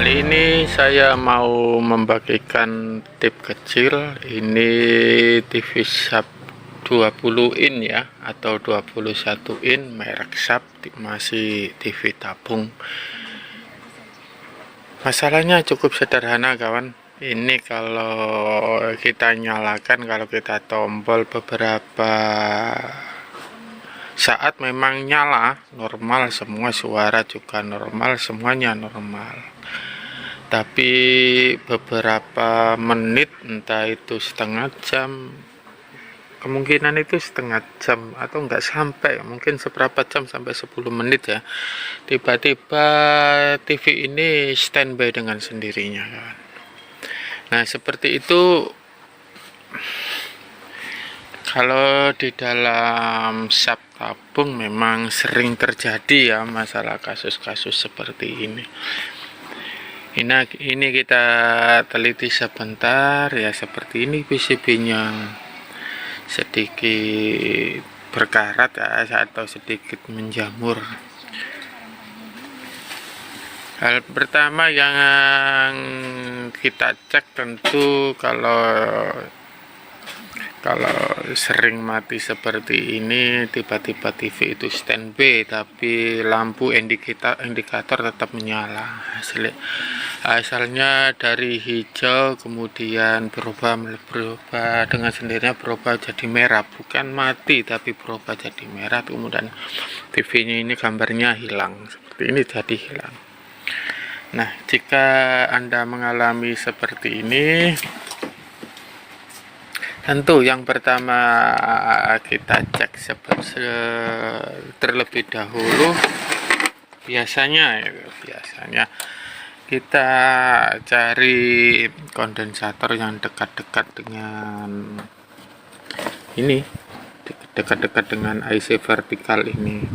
Kali ini saya mau membagikan tip kecil. Ini TV Sharp 20 in ya, atau 21 in merek Sharp, masih TV tabung. Masalahnya cukup sederhana kawan. Ini kalau kita nyalakan, kalau kita tombol beberapa saat memang nyala normal, semua suara juga normal, semuanya normal. Tapi beberapa menit, entah itu setengah jam, kemungkinan itu setengah jam atau enggak sampai, mungkin seberapa jam, sampai 10 menit ya, tiba-tiba TV ini standby dengan sendirinya kan. Nah seperti itu. Kalau di dalam Sharp tabung memang sering terjadi ya masalah kasus-kasus seperti ini. Ini kita teliti sebentar ya, seperti ini PCB-nya sedikit berkarat ya, atau sedikit menjamur. Hal pertama yang kita cek tentu kalau sering mati seperti ini, tiba-tiba TV itu standby tapi lampu indikator tetap menyala. Asalnya dari hijau kemudian berubah dengan sendirinya, berubah jadi merah, bukan mati tapi berubah jadi merah, kemudian TV-nya ini gambarnya hilang, seperti ini, jadi hilang. Nah, jika Anda mengalami seperti ini, tentu yang pertama kita cek terlebih dahulu. Biasanya kita cari kondensator yang dekat-dekat dengan ini, dekat-dekat dengan IC vertikal ini.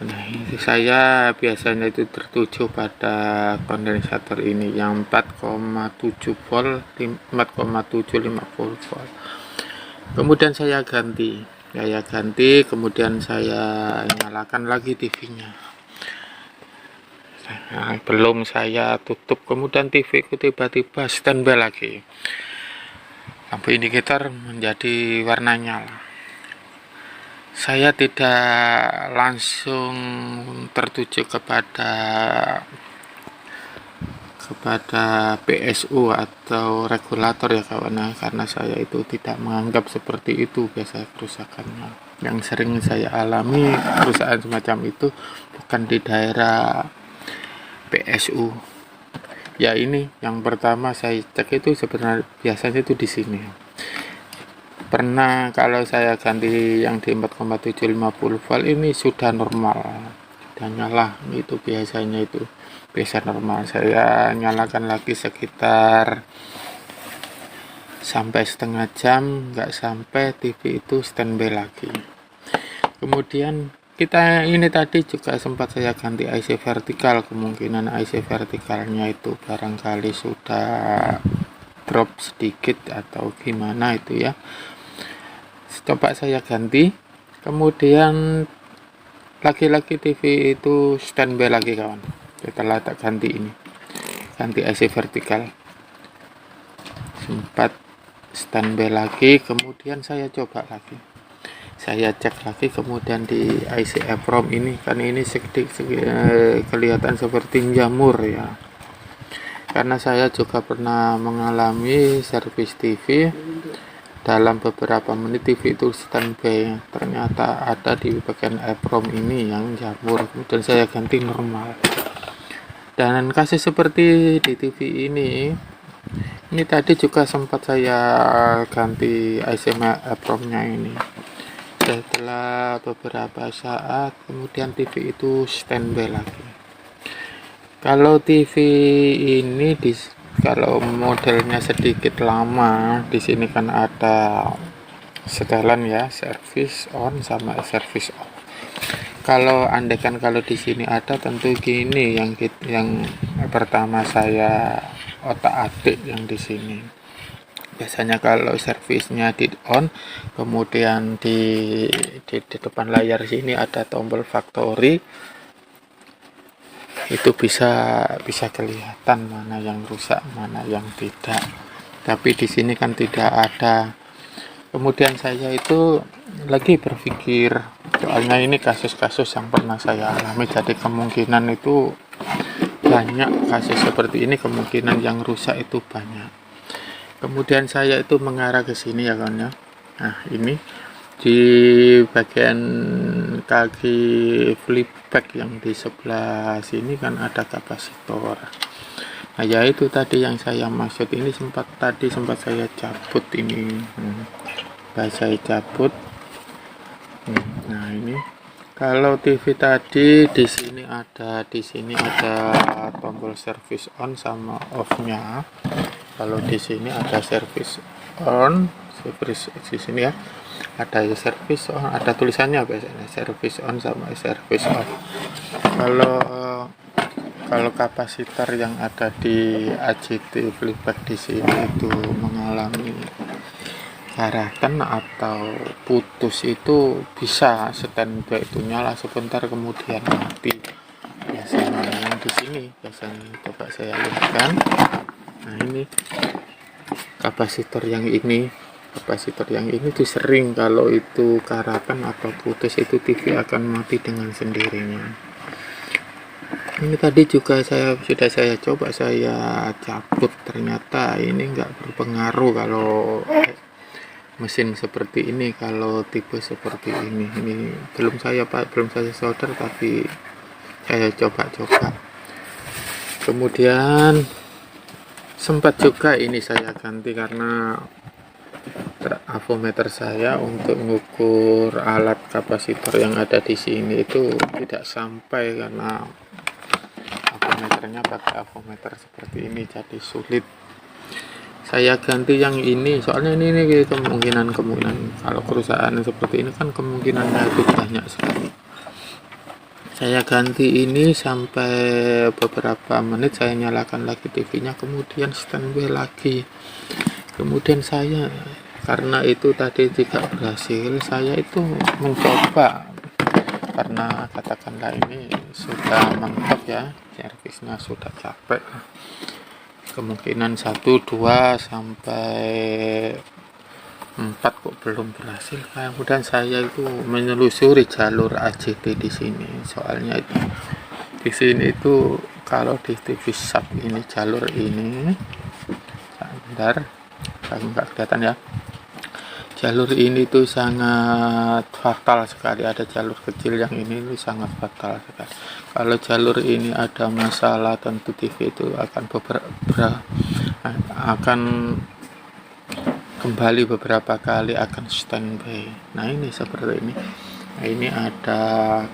Nah, ini saya biasanya itu tertuju pada kondensator ini yang 4,7 volt, 4,750 volt. Kemudian saya ganti, kemudian saya nyalakan lagi TV-nya. Nah, belum saya tutup, kemudian TV ku tiba-tiba standby lagi. Lampu indikator menjadi warna nyala. Saya tidak langsung tertuju kepada PSU atau regulator ya kawan, karena saya itu tidak menganggap seperti itu biasa kerusakannya. Yang sering saya alami kerusakan semacam itu bukan di daerah PSU. Ya ini yang pertama saya cek itu sebenarnya biasanya itu di sini. Pernah kalau saya ganti yang di 4,750 volt ini sudah normal, sudah nyala, itu biasanya itu biasa normal. Saya nyalakan lagi sekitar sampai setengah jam, nggak sampai, TV itu standby lagi. Kemudian kita ini tadi juga sempat saya ganti IC vertikal, kemungkinan IC vertikalnya itu barangkali sudah drop sedikit atau gimana itu ya. Coba saya ganti, kemudian lagi-lagi TV itu standby lagi kawan. Setelah tak ganti ini, ganti IC vertikal, sempat standby lagi, kemudian saya coba lagi, saya cek lagi, kemudian di IC EPROM ini kan ini sedikit kelihatan seperti jamur ya, karena saya juga pernah mengalami servis TV. Dalam beberapa menit TV itu standby, ternyata ada di bagian EPROM ini yang jamur, kemudian saya ganti normal. Dan kasus seperti di TV ini tadi juga sempat saya ganti IC EPROM nya ini. Setelah beberapa saat kemudian TV itu standby lagi. Kalau TV ini kalau modelnya sedikit lama, di sini kan ada setelan ya, service on sama service off. Kalau andaikan kalau di sini ada, tentu gini yang pertama saya otak-atik yang di sini. Biasanya kalau servisnya di on, kemudian di depan layar sini ada tombol factory. itu bisa kelihatan mana yang rusak, mana yang tidak. Tapi di sini kan tidak ada. Kemudian saya itu lagi berpikir, soalnya ini kasus-kasus yang pernah saya alami, jadi kemungkinan itu banyak kasus seperti ini, kemungkinan yang rusak itu banyak. Kemudian saya itu mengarah ke sini ya kawan ya. Nah ini di bagian kaki flipback yang di sebelah sini kan ada kapasitor. Nah ya itu tadi yang saya maksud, ini sempat saya cabut ini, saya cabut. Nah ini kalau TV tadi di sini ada tombol service on sama off-nya. Kalau di sini ada service on, di sini ya ada service on, ada tulisannya biasanya service on sama service off. Kalau kapasitor yang ada di AJT flipback di sini itu mengalami karatan atau putus, itu bisa standby, itu nyala sebentar kemudian mati. Biasanya yang di sini coba saya lihatkan. Nah ini kapasitor yang ini tuh sering kalau itu karatan atau putus itu TV akan mati dengan sendirinya. Ini tadi juga sudah saya coba saya cabut, ternyata ini enggak berpengaruh kalau mesin seperti ini, kalau tipe seperti ini belum saya solder, tapi saya coba. Kemudian sempat juga ini saya ganti karena avometer saya untuk mengukur alat kapasitor yang ada di sini itu tidak sampai, karena avometernya pakai avometer seperti ini, jadi sulit. Saya ganti yang ini, soalnya ini kemungkinan kalau kerusakan seperti ini kan kemungkinannya itu banyak sekali. Saya ganti ini sampai beberapa menit, saya nyalakan lagi TV-nya, kemudian standby lagi. Kemudian saya, karena itu tadi tidak berhasil, saya itu mencoba, karena katakanlah ini sudah mentok ya, servisnya sudah capek, kemungkinan 1, 2 sampai 4 kok belum berhasil. Kemudian saya itu menelusuri jalur AJT di sini, soalnya itu di sini itu kalau di TV sub ini jalur ini, bentar nggak kelihatan ya, jalur ini tuh sangat fatal sekali. Ada jalur kecil yang ini sangat fatal sekali. Kalau jalur ini ada masalah, tentu TV itu akan kembali beberapa kali, akan standby. Nah ini seperti ini. Nah, ini ada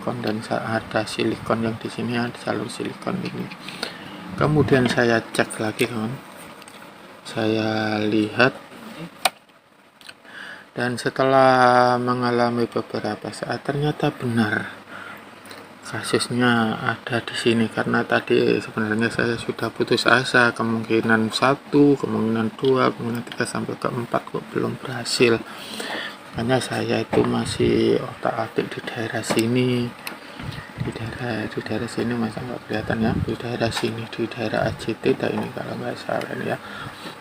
kondensat, ada silikon yang di sini, ada jalur silikon ini. Kemudian saya cek lagi kawan, saya lihat, dan setelah mengalami beberapa saat ternyata benar kasusnya ada di sini. Karena tadi sebenarnya saya sudah putus asa, kemungkinan 1, kemungkinan 2, kemungkinan 3 sampai ke 4 kok belum berhasil. Makanya saya itu masih otak-atik di daerah sini, di daerah sini, masa nggak kelihatan ya, di daerah sini, di daerah AJT ini kalau nggak salah ini ya,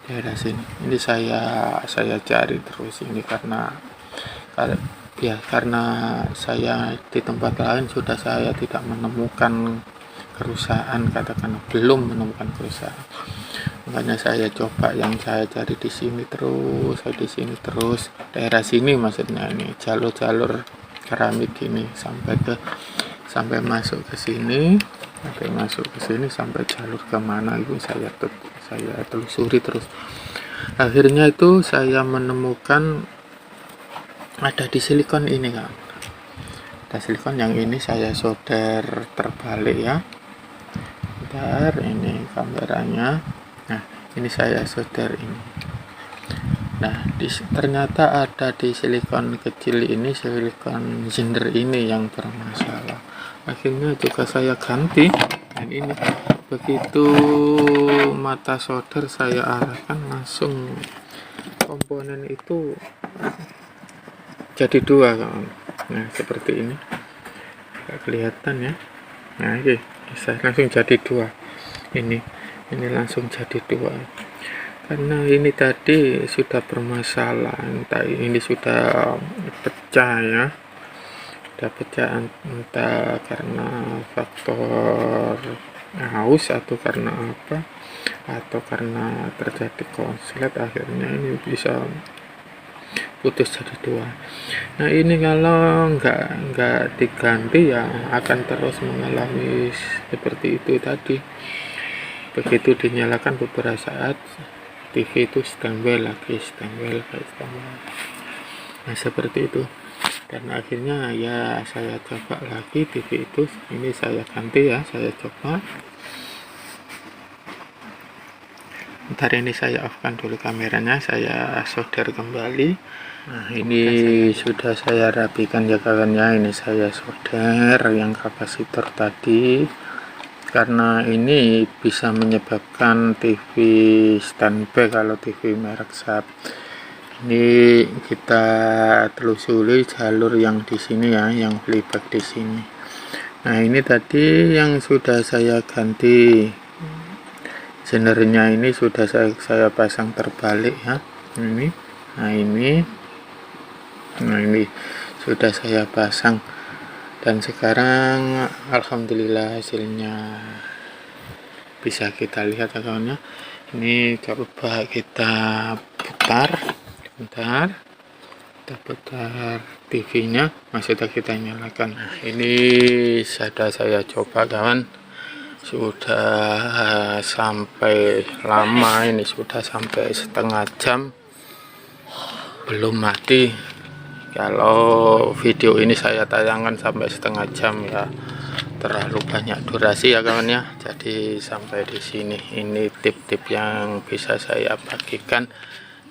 daerah sini. Ini saya cari terus ini, karena saya di tempat lain sudah saya tidak menemukan kerusakan, katakan belum menemukan kerusakan. Makanya saya coba yang saya cari di sini terus, daerah sini maksudnya, ini jalur keramik ini sampai masuk ke sini, sampai jalur kemana itu saya telusuri terus. Akhirnya itu saya menemukan ada di silikon ini kan, ada silikon yang ini saya solder terbalik ya. Bentar, ini kameranya. Nah ini saya solder ini. Nah ternyata ada di silikon kecil ini, silikon zinder ini yang bermasalah. Akhirnya juga saya ganti, dan ini begitu mata solder saya arahkan, langsung komponen itu jadi 2 kawan. Nah seperti ini, nggak kelihatan ya. Nah ini Saya langsung jadi 2. Ini langsung jadi 2. Karena ini tadi sudah bermasalah, entah ini sudah pecah ya, sudah pecah entah karena faktor haus atau karena apa, atau karena terjadi konslet, akhirnya ini bisa putus jadi 2. Nah ini kalau nggak diganti ya akan terus mengalami seperti itu tadi. Begitu dinyalakan beberapa saat, TV itu standby lagi, standby. Nah seperti itu. Dan akhirnya ya saya coba lagi TV itu, ini saya ganti ya, saya coba. Ntar ini saya off-kan dulu kameranya, saya solder kembali. Nah ini sudah saya rapikan ya kawan ya, ini saya solder yang kapasitor tadi, karena ini bisa menyebabkan TV standby kalau TV merek Sharp. Ini kita telusuri jalur yang di sini ya, yang playback di sini. Nah ini tadi yang sudah saya ganti, sebenarnya ini sudah saya pasang terbalik ya, ini. Nah ini sudah saya pasang, dan sekarang alhamdulillah hasilnya bisa kita lihat ya kawannya. Ini coba kita putar, bentar, kita putar TV nya, maksudnya kita nyalakan. Nah ini sudah saya coba kawan, sudah sampai lama, ini sudah sampai setengah jam belum mati. Kalau video ini saya tayangkan sampai setengah jam ya terlalu banyak durasi ya kawan ya. Jadi sampai di sini, ini tip-tip yang bisa saya bagikan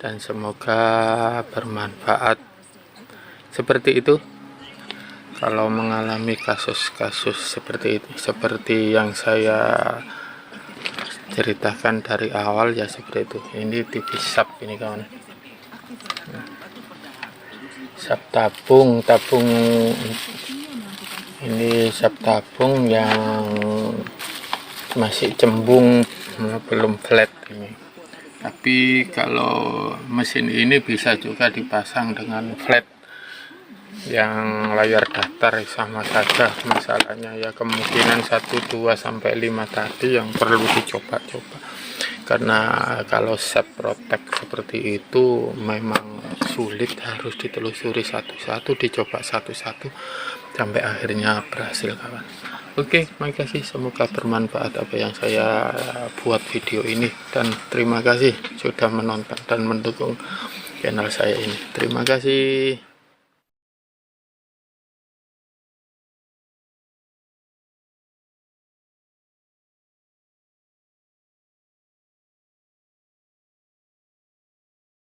dan semoga bermanfaat. Seperti itu. Kalau mengalami kasus-kasus seperti itu, seperti yang saya ceritakan dari awal ya, seperti itu. Ini TV Sharp ini kawan. Sharp tabung ini Sharp tabung yang masih cembung, belum flat ini. Tapi kalau mesin ini bisa juga dipasang dengan flat yang layar datar, sama saja masalahnya ya. Kemungkinan 1, 2 sampai 5 tadi yang perlu dicoba-coba, karena kalau Sharp Protect seperti itu memang sulit, harus ditelusuri satu-satu, dicoba satu-satu sampai akhirnya berhasil kawan. Oke, makasih, semoga bermanfaat apa yang saya buat video ini, dan terima kasih sudah menonton dan mendukung channel saya ini. Terima kasih.